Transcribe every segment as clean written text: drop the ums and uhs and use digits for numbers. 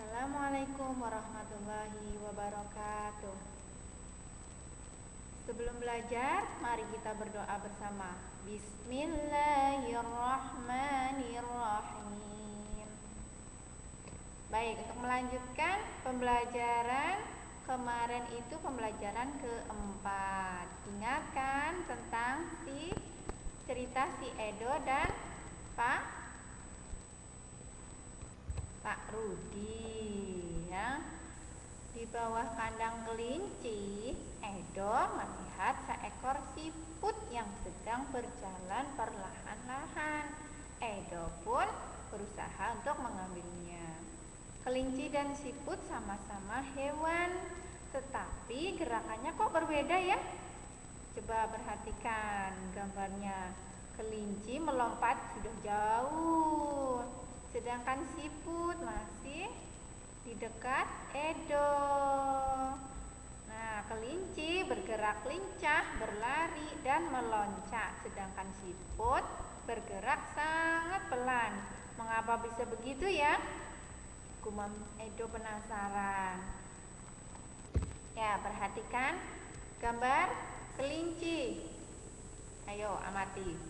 Assalamualaikum warahmatullahi wabarakatuh. Sebelum belajar, mari kita berdoa bersama. Bismillahirrahmanirrahim. Baik, untuk melanjutkan pembelajaran kemarin itu pembelajaran keempat. Ingatkan tentang cerita si Edo dan Pak Rudi ya. Di bawah kandang kelinci, Edo melihat seekor siput yang sedang berjalan perlahan-lahan. Edo pun berusaha untuk mengambilnya. Kelinci dan siput sama-sama hewan, tetapi gerakannya kok berbeda ya? Coba perhatikan gambarnya. Kelinci melompat sudah jauh, sedangkan siput masih di dekat Edo. Nah, kelinci bergerak lincah, berlari dan meloncat, sedangkan siput bergerak sangat pelan. Mengapa bisa begitu ya? Gumam Edo penasaran. Ya, perhatikan gambar kelinci. Ayo amati.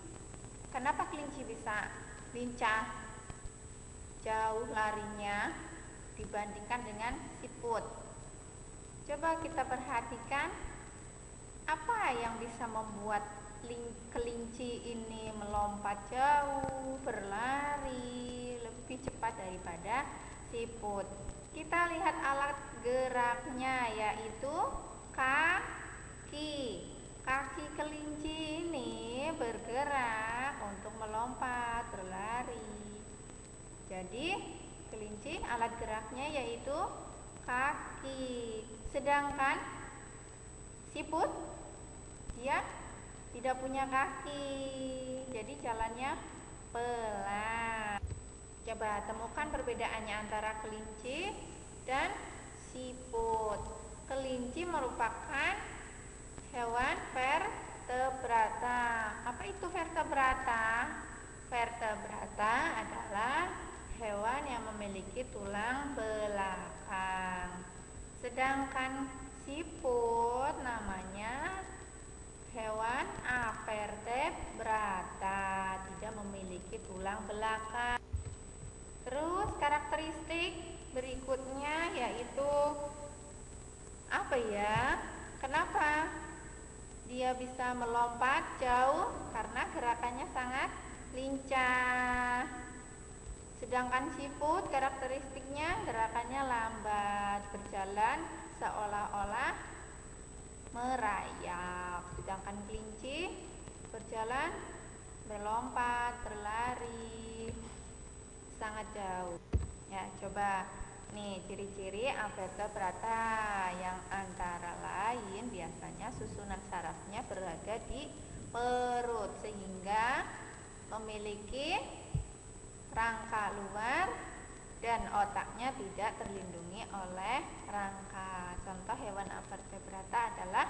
Kenapa kelinci bisa lincah jauh larinya dibandingkan dengan siput? Coba kita perhatikan apa yang bisa membuat kelinci ini melompat jauh, berlari lebih cepat daripada siput. Kita lihat alat geraknya, yaitu kaki. Kaki kelinci ini bergerak untuk melompat, berlari. Jadi kelinci alat geraknya yaitu kaki. Sedangkan siput dia tidak punya kaki, jadi jalannya pelan. Coba temukan perbedaannya antara kelinci dan siput. Kelinci merupakan hewan vertebrata. Apa itu vertebrata? Vertebrata adalah hewan yang memiliki tulang belakang. Sedangkan siput namanya hewan avertebrata, tidak memiliki tulang belakang. Terus karakteristik berikutnya yaitu apa ya? Kenapa dia bisa melompat jauh? Karena gerakannya sangat lincah. Sedangkan siput karakteristiknya gerakannya lambat, berjalan seolah-olah merayap. Sedangkan kelinci berjalan, melompat, berlari sangat jauh. Ya, coba nih ciri-ciri avertebrata yang antara lain biasanya susunan sarafnya berada di perut sehingga memiliki rangka luar dan otaknya tidak terlindungi oleh rangka. Contoh hewan avertebrata adalah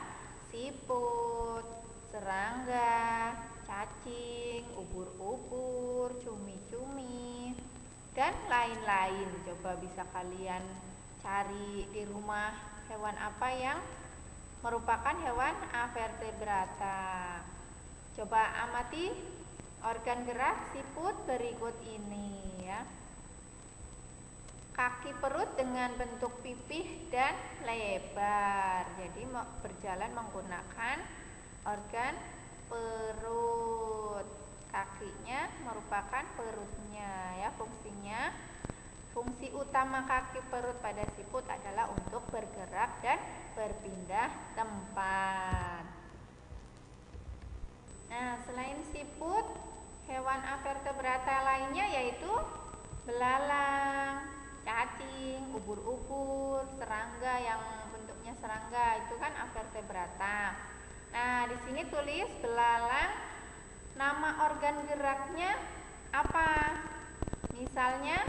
siput, serangga, cacing, ubur-ubur, cumi-cumi, dan lain-lain. Coba bisa kalian cari di rumah hewan apa yang merupakan hewan avertebrata. Coba amati organ gerak siput berikut ini ya. Kaki perut dengan bentuk pipih dan lebar. Jadi berjalan menggunakan organ perut. Kakinya merupakan perutnya ya fungsinya. Fungsi utama kaki perut pada siput adalah untuk bergerak dan berpindah tempat. Nah, selain siput, hewan avertebrata lainnya yaitu belalang, cacing, ubur-ubur, serangga yang bentuknya serangga itu kan avertebrata. Nah, di sini tulis belalang, nama organ geraknya apa? Misalnya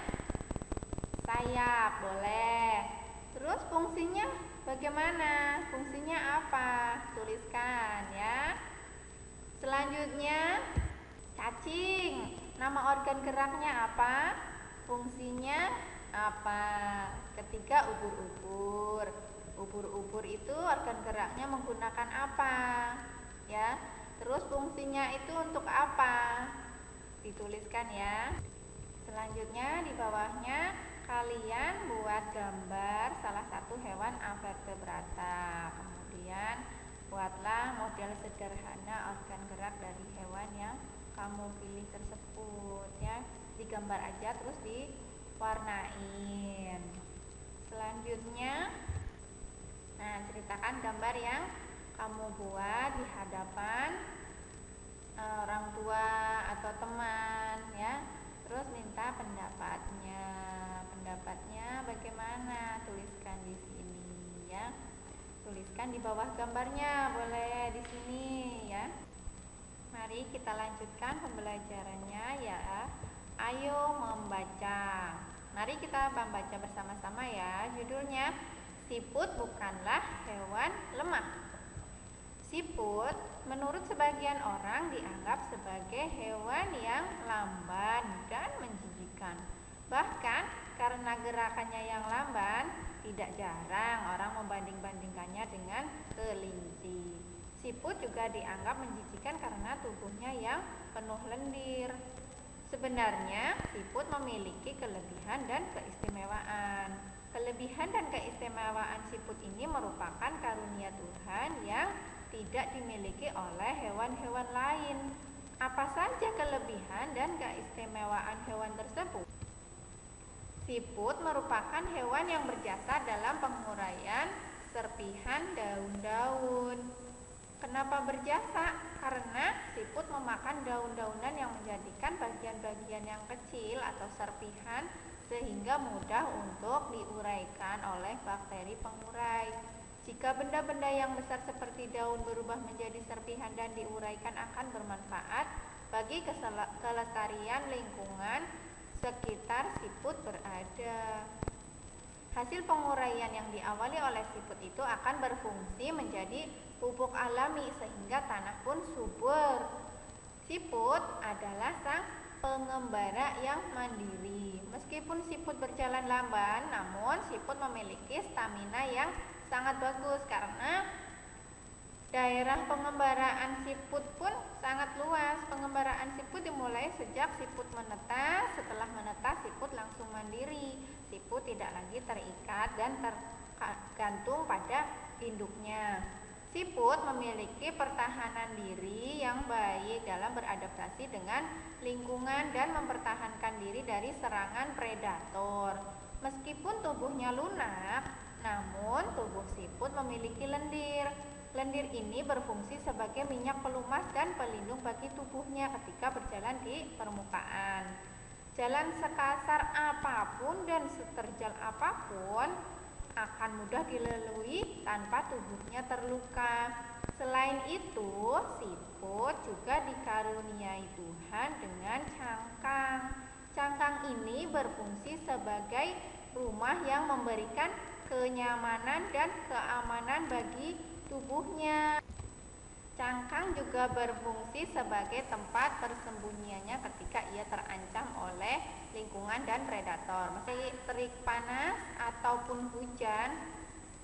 sayap, boleh. Terus fungsinya bagaimana? Fungsinya apa? Tuliskan ya. Selanjutnya cacing, nama organ geraknya apa? Fungsinya apa? Ketiga, ubur-ubur. Ubur-ubur itu organ geraknya menggunakan apa? Ya. Terus fungsinya itu untuk apa? Dituliskan ya. Selanjutnya di bawahnya kalian buat gambar salah satu hewan avertebrata. Kemudian buatlah model sederhana organ gerak dari hewan yang kamu pilih tersebut ya. Digambar aja terus diwarnain. Selanjutnya ceritakan gambar yang kamu buat di hadapan orang tua atau teman ya. Terus minta pendapatnya bagaimana, tuliskan di sini ya. Tuliskan di bawah gambarnya, boleh di sini ya. Mari kita lanjutkan pembelajarannya ya. Ayo membaca. Mari kita membaca bersama-sama ya. Judulnya, siput bukanlah hewan lemah. Siput menurut sebagian orang dianggap sebagai hewan yang lamban dan menjijikan. Bahkan karena gerakannya yang lamban, tidak jarang orang membanding-bandingkannya dengan kelinci. Siput juga dianggap menjijikan karena tubuhnya yang penuh lendir. Sebenarnya siput memiliki kelebihan dan keistimewaan. Kelebihan dan keistimewaan siput ini merupakan karunia Tuhan yang tidak dimiliki oleh hewan-hewan lain. Apa saja kelebihan dan keistimewaan hewan tersebut? Siput merupakan hewan yang berjasa dalam penguraian serpihan daun-daun. Kenapa berjasa? Karena siput memakan daun-daunan yang menjadikan bagian-bagian yang kecil atau serpihan sehingga mudah untuk diuraikan oleh bakteri pengurai. Jika benda-benda yang besar seperti daun berubah menjadi serpihan dan diuraikan akan bermanfaat bagi kelestarian lingkungan sekitar siput berada. Hasil penguraian yang diawali oleh siput itu akan berfungsi menjadi pupuk alami sehingga tanah pun subur. Siput adalah sang pengembara yang mandiri. Meskipun siput berjalan lamban, namun siput memiliki stamina yang sangat bagus karena daerah pengembaraan siput pun sangat luas. Pengembaraan siput dimulai sejak siput menetas. Setelah menetas, siput langsung mandiri. Siput tidak lagi terikat dan tergantung pada induknya. Siput memiliki pertahanan diri yang baik dalam beradaptasi dengan lingkungan dan mempertahankan diri dari serangan predator. Meskipun tubuhnya lunak, namun tubuh siput memiliki lendir. Lendir ini berfungsi sebagai minyak pelumas dan pelindung bagi tubuhnya ketika berjalan di permukaan. Jalan sekasar apapun dan seterjal apapun akan mudah dilalui tanpa tubuhnya terluka. Selain itu, siput juga dikaruniai Tuhan dengan cangkang. Cangkang ini berfungsi sebagai rumah yang memberikan kenyamanan dan keamanan bagi tubuhnya. Cangkang juga berfungsi sebagai tempat persembunyiannya ketika ia terancam oleh lingkungan dan predator. Meski terik panas ataupun hujan,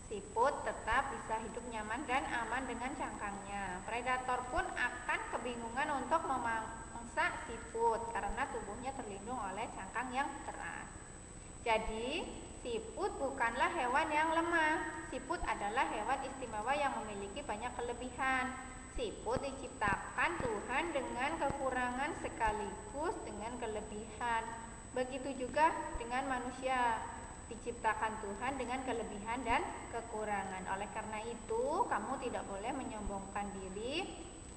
siput tetap bisa hidup nyaman dan aman dengan cangkangnya. Predator pun akan kebingungan untuk memangsa siput karena tubuhnya terlindung oleh cangkang yang keras. Jadi, siput bukanlah hewan yang lemah. Siput adalah hewan istimewa yang memiliki banyak kelebihan. Siput diciptakan Tuhan dengan kekurangan sekaligus dengan kelebihan. Begitu juga dengan manusia, diciptakan Tuhan dengan kelebihan dan kekurangan. Oleh karena itu, kamu tidak boleh menyombongkan diri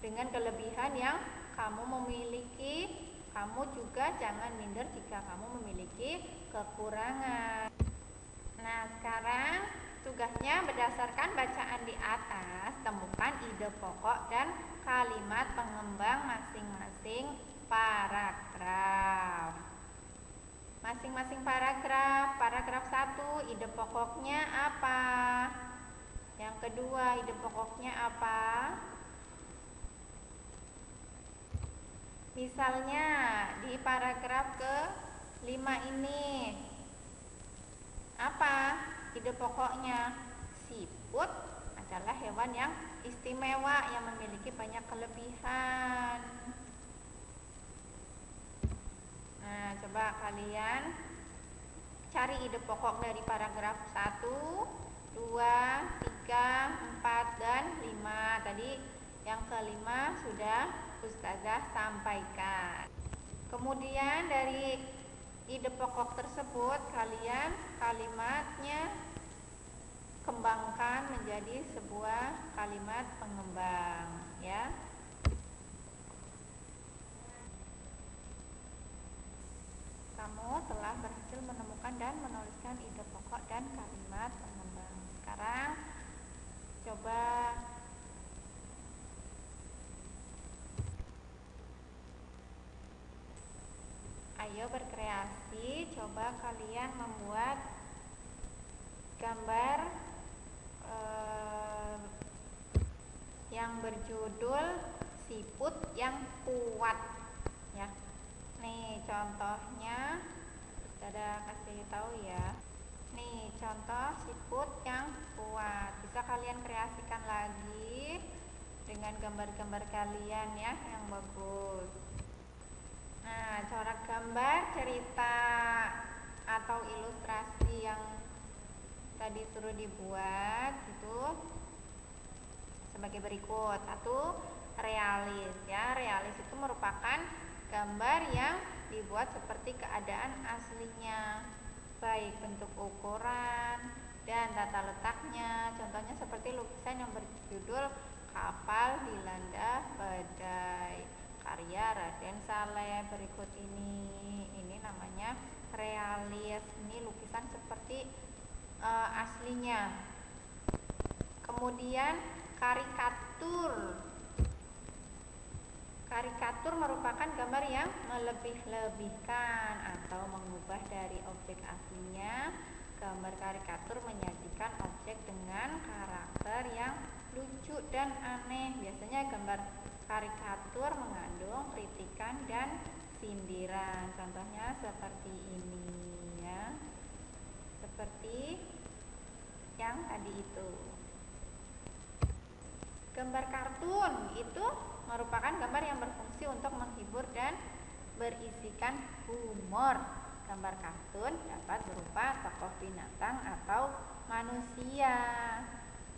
dengan kelebihan yang kamu memiliki. Kamu juga jangan minder jika kamu memiliki kekurangan. Nah, sekarang tugasnya berdasarkan bacaan di atas, temukan ide pokok dan kalimat pengembang masing-masing paragraf. Masing-masing paragraf. Paragraf 1, ide pokoknya apa? Yang kedua, ide pokoknya apa? Misalnya di paragraf ke-5 ini, ide pokoknya. Siput adalah hewan yang istimewa yang memiliki banyak kelebihan. Nah, coba kalian cari ide pokok dari paragraf 1, 2, 3, 4, dan 5. Tadi yang kelima sudah Ustazah sampaikan. Kemudian dari ide pokok tersebut kalian kalimatnya kembangkan menjadi sebuah kalimat pengembang, ya. Kamu telah berhasil menemukan dan menuliskan ide pokok dan kalimat pengembang. Sekarang coba ayo berkreasi, coba kalian membuat gambar yang berjudul siput yang kuat, ya. Nih contohnya, Ustazah kasih tahu ya. Nih contoh siput yang kuat. Bisa kalian kreasikan lagi dengan gambar-gambar kalian ya yang bagus. Nah, corak gambar cerita atau ilustrasi yang tadi suruh dibuat itu sebagai berikut. 1. Realis, ya. Realis itu merupakan gambar yang dibuat seperti keadaan aslinya, baik bentuk ukuran dan tata letaknya. Contohnya seperti lukisan yang berjudul Kapal Dilanda Badai karya Raden Saleh berikut ini. Ini namanya realis. Ini lukisan seperti aslinya. Kemudian karikatur. Karikatur merupakan gambar yang melebih-lebihkan atau mengubah dari objek aslinya. Gambar karikatur menyajikan objek dengan karakter yang lucu dan aneh. Biasanya gambar karikatur mengandung kritikan dan sindiran. Contohnya seperti ini ya. Seperti yang tadi itu. Gambar kartun itu merupakan gambar yang berfungsi untuk menghibur dan berisikan humor. Gambar kartun dapat berupa tokoh binatang atau manusia.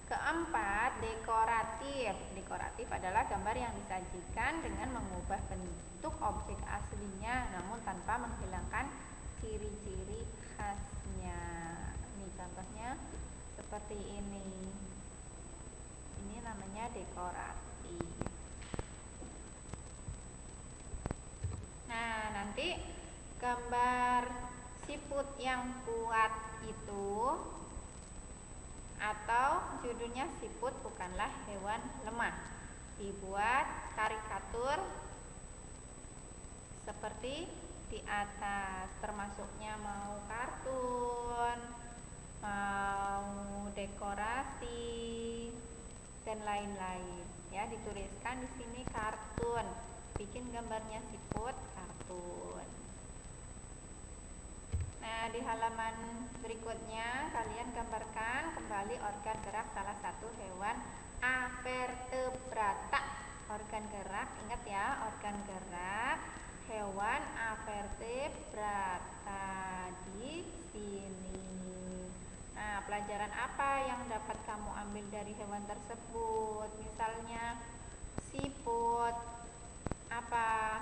Keempat, dekoratif. Dekoratif adalah gambar yang disajikan dengan mengubah bentuk objek aslinya namun tanpa menghilangkan ciri-ciri khasnya. Ini contohnya seperti ini. Ini namanya dekoratif. Nah, nanti gambar siput yang kuat itu atau judulnya siput bukanlah hewan lemah. Dibuat karikatur seperti di atas, termasuknya mau kartun, mau dekorasi dan lain-lain. Ya, dituliskan di sini kartun. Bikin gambarnya siput kartun. Nah, di halaman berikutnya kalian gambarkan kembali organ gerak salah satu hewan avertebrata. Organ gerak, ingat ya, organ gerak hewan avertebrata di sini. Nah, pelajaran apa yang dapat kamu ambil dari hewan tersebut? Misalnya siput. Apa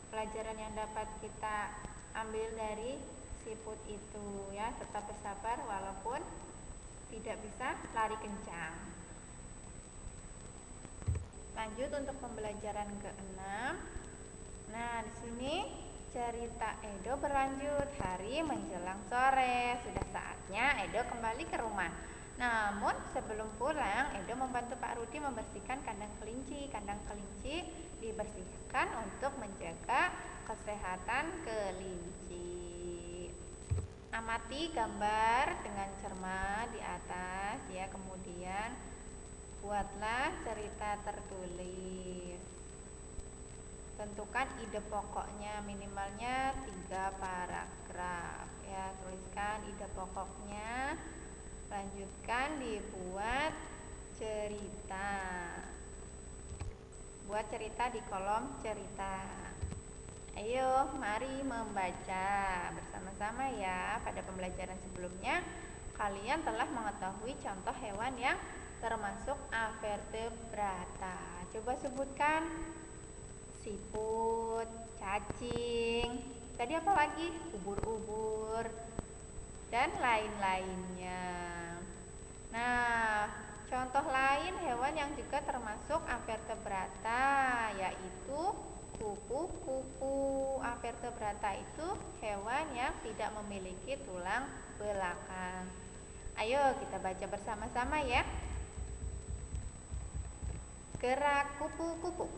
pelajaran yang dapat kita ambil dari siput itu ya? Tetap bersabar walaupun tidak bisa lari kencang. Lanjut untuk pembelajaran ke-6. Nah, di sini cerita Edo berlanjut. Hari menjelang sore, sudah saatnya Edo kembali ke rumah. Namun sebelum pulang, Edo membantu Pak Rudi membersihkan kandang kelinci. Kandang kelinci dibersihkan untuk menjaga kesehatan kelinci. Amati gambar dengan cermat di atas ya, kemudian buatlah cerita tertulis. Tentukan ide pokoknya, minimalnya 3 paragraf ya. Tuliskan ide pokoknya Lanjutkan dibuat cerita. Buat cerita di kolom cerita. Ayo, mari membaca bersama-sama ya. Pada pembelajaran sebelumnya, kalian telah mengetahui contoh hewan yang termasuk avertebrata. Coba sebutkan. Siput, cacing, tadi apa lagi? Ubur-ubur, dan lain-lainnya. Nah, contoh lain hewan yang juga termasuk avertebrata yaitu kupu-kupu. Avertebrata itu hewan yang tidak memiliki tulang belakang. Ayo kita baca bersama-sama ya. Gerak kupu-kupu.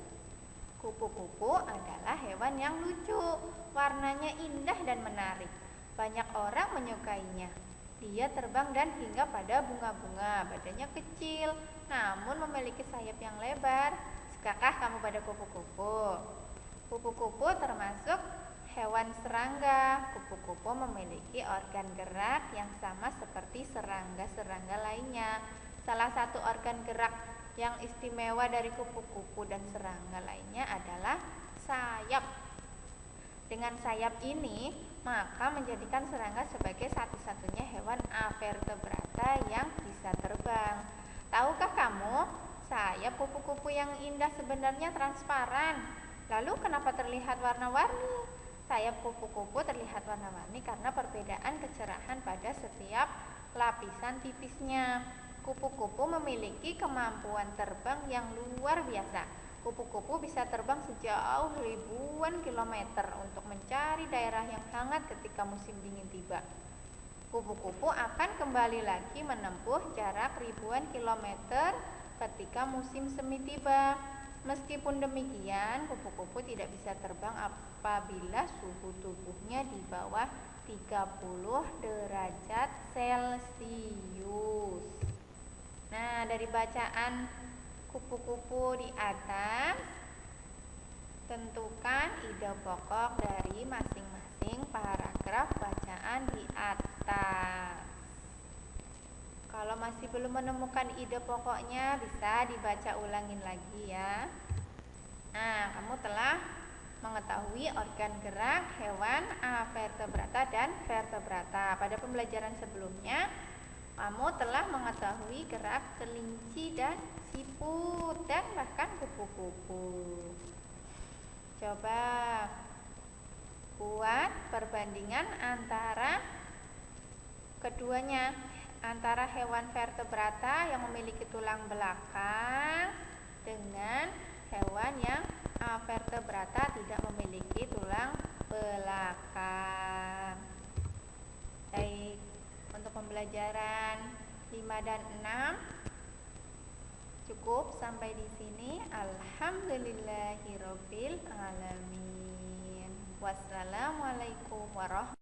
Kupu-kupu adalah hewan yang lucu, warnanya indah dan menarik. Banyak orang menyukainya. Dia terbang dan hingga pada bunga-bunga. Badannya kecil, namun memiliki sayap yang lebar. Sukakah kamu pada kupu-kupu? Kupu-kupu termasuk hewan serangga. Kupu-kupu memiliki organ gerak yang sama seperti serangga-serangga lainnya. Salah satu organ gerak yang istimewa dari kupu-kupu dan serangga lainnya adalah sayap. Dengan sayap ini, maka menjadikan serangga sebagai satu-satunya hewan avertebrata yang bisa terbang. Tahukah kamu, sayap kupu-kupu yang indah sebenarnya transparan. Lalu kenapa terlihat warna-warni? Sayap kupu-kupu terlihat warna-warni karena perbedaan kecerahan pada setiap lapisan tipisnya. Kupu-kupu memiliki kemampuan terbang yang luar biasa. Kupu-kupu bisa terbang sejauh ribuan kilometer untuk mencari daerah yang hangat ketika musim dingin tiba. Kupu-kupu akan kembali lagi menempuh jarak ribuan kilometer ketika musim semi tiba. Meskipun demikian, kupu-kupu tidak bisa terbang apabila suhu tubuhnya di bawah 30 derajat Celcius. Nah, dari bacaan kupu-kupu di atas, tentukan ide pokok dari masing-masing paragraf bacaan di atas. Kalau masih belum menemukan ide pokoknya, bisa dibaca ulangin lagi ya. Nah, kamu telah mengetahui organ gerak hewan avertebrata dan vertebrata. Pada pembelajaran sebelumnya, kamu telah mengetahui gerak kelinci dan siput dan bahkan kupu-kupu. Coba buat perbandingan antara keduanya, antara hewan vertebrata yang memiliki tulang belakang dengan hewan yang avertebrata tidak memiliki tulang belakang. Baik. Untuk pembelajaran 5 dan 6 cukup sampai di sini. Alhamdulillahirabbil alamin. Wassalamualaikum warahmatullahi